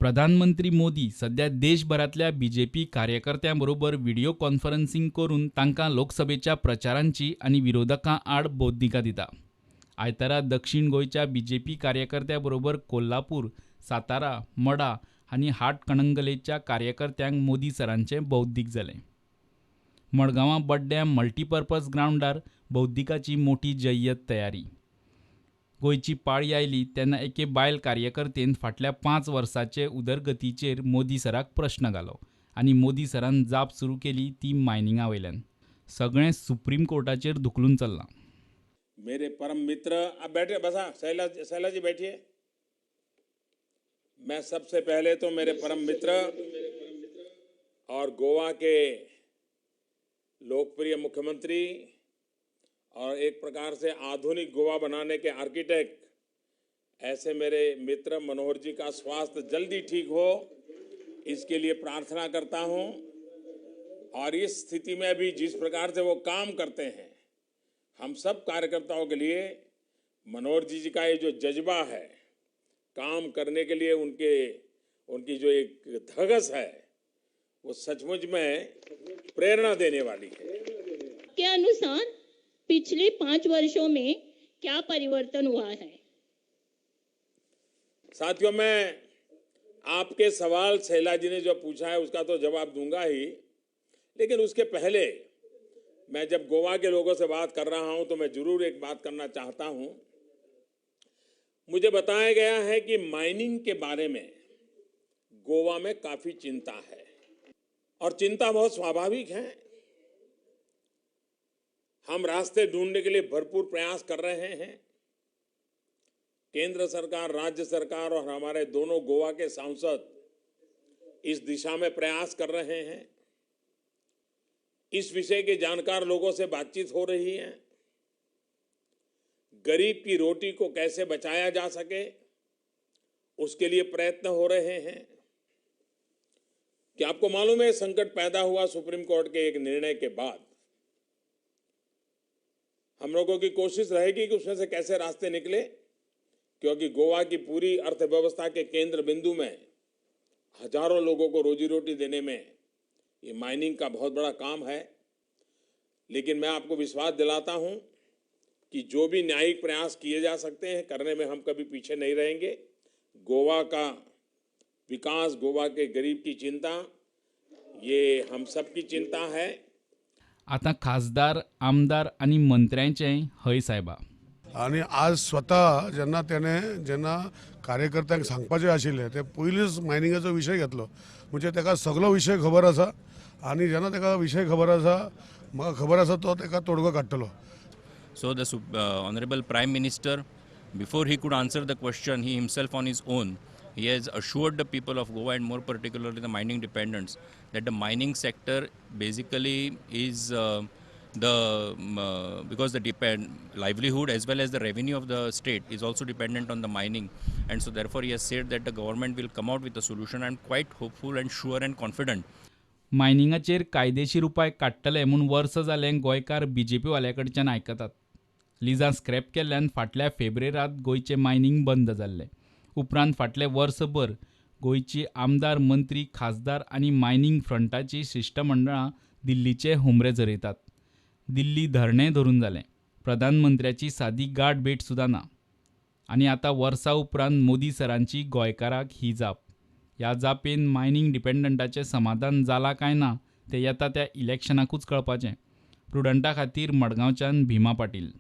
प्रधानमंत्री मोदी सध्या देशभरातल्या बीजेपी कार्यकर्त्यांबरोबर व्हिडिओ कॉन्फरन्सिंग करून तांकां लोकसभेच्या प्रचारांची आणि विरोधकां आड बौद्धिका दिता. आयतारा दक्षिण गोंयच्या बीजेपी कार्यकर्त्यांबरोबर कोल्हापूर, सातारा, मडा आनी हाटकणंगलेच्या कार्यकर्त्यांक मोदी सरांचे बौद्धिक जाले. मडगांवां बड्ड्या मल्टीपर्पज ग्राउंडार बौद्धिकाची मोठी जय्यत तयारी. गोंयची पाळी आयली तेन्ना एके बायल कार्यकर्तेन फाटल्या 5 वर्सांचे उदरगतीचेर मोदी सराक प्रश्न घालो आनी मोदी सरान जाप सुरू केली ती मायनिंगा वयल्यान. सगळें सुप्रीम कोर्टाचेर धुकलून चल्लां. मेरे परम मित्र, अब बैठे, बसा शैला जी बैठिए. मैं सबसे पहले तो मेरे परम मित्र और गोवा के लोकप्रिय मुख्यमंत्री और एक प्रकार से आधुनिक गोवा बनाने के आर्किटेक्ट ऐसे मेरे मित्र मनोहर जी का स्वास्थ्य जल्दी ठीक हो, इसके लिए प्रार्थना करता हूं. और इस स्थिति में भी जिस प्रकार से वो काम करते हैं, हम सब कार्यकर्ताओं के लिए मनोहर जी का ये जो जज्बा है, काम करने के लिए उनकी जो एक धगस है, वो सचमुच में प्रेरणा देने वाली है. के अनुसार पिछले 5 वर्षों में क्या परिवर्तन हुआ है? साथियों, मैं आपके सवाल शैला जी ने जो पूछा है उसका तो जवाब दूंगा ही, लेकिन उसके पहले मैं जब गोवा के लोगों से बात कर रहा हूं तो मैं जरूर एक बात करना चाहता हूं. मुझे बताया गया है कि माइनिंग के बारे में गोवा में काफी चिंता है और चिंता बहुत स्वाभाविक है. हम रास्ते ढूंढने के लिए भरपूर प्रयास कर रहे हैं. केंद्र सरकार, राज्य सरकार और हमारे दोनों गोवा के सांसद इस दिशा में प्रयास कर रहे हैं. इस विषय के जानकार लोगों से बातचीत हो रही है. गरीब की रोटी को कैसे बचाया जा सके, उसके लिए प्रयत्न हो रहे हैं. क्या आपको मालूम है, संकट पैदा हुआ सुप्रीम कोर्ट के एक निर्णय के बाद. हम लोगों की कोशिश रहेगी कि उसमें से कैसे रास्ते निकले, क्योंकि गोवा की पूरी अर्थव्यवस्था के केंद्र बिंदु में हजारों लोगों को रोजी रोटी देने में ये माइनिंग का बहुत बड़ा काम है. लेकिन मैं आपको विश्वास दिलाता हूं कि जो भी न्यायिक प्रयास किए जा सकते हैं करने में हम कभी पीछे नहीं रहेंगे. गोवा का विकास, गोवा के गरीब की चिंता, ये हम सबकी चिंता है. आता खासदार, आमदार आणि मंत्र्यांचेय हय साहेबा. आणि आज स्वतः जेन्ना कार्यकर्त्यांक सांगपाचें आशिल्लें ते पयलींच मायनिंगाचो विशय घेतलो. म्हणजे ताका सगळो विशय खबर आसा आणि जेन्ना ताका विशय खबर आसा, म्हाका खबर आसा तो ताका तोडगो काडटलो. So the Honorable Prime Minister, before he could answer the question, he himself on his own, he has assured the people of Goa and more particularly the mining dependents that the mining sector basically is because the livelihood as well as the revenue of the state is also dependent on the mining, and so therefore he has said that the government will come out with a solution. I am quite hopeful and sure and confident. मायनिंगाचेर कायदेशीर उपाय काडटले म्हूण verse जालें गोंयकार BJP वाल्या कडच्यान आयकतात. लिजां scrap केल्ल्यान फाटल्या फेब्रेरांत गोंयचें मायनिंग बंद जाल्लें. उपरांत फाटले वर्सभर गोंयची आमदार, मंत्री, खासदार आनी मायनिंग फ्रंटाची शिश्टमंडळां दिल्लीचे हुमरे झरयतात. दिल्ली धरणें धरून जालें. प्रधानमंत्र्याची सादी गाठ भेट सुद्दां ना. आनी आतां वर्सां उपरांत मोदी सरांची गोंयकाराक ही जाप. ह्या जापेन मायनिंग डिपेंडंटाचें समाधान जालां काय ना तें येता त्या इलेक्शनाकूच कळपाचें. प्रुडंटा खातीर मडगांवच्यान भिमा पाटील.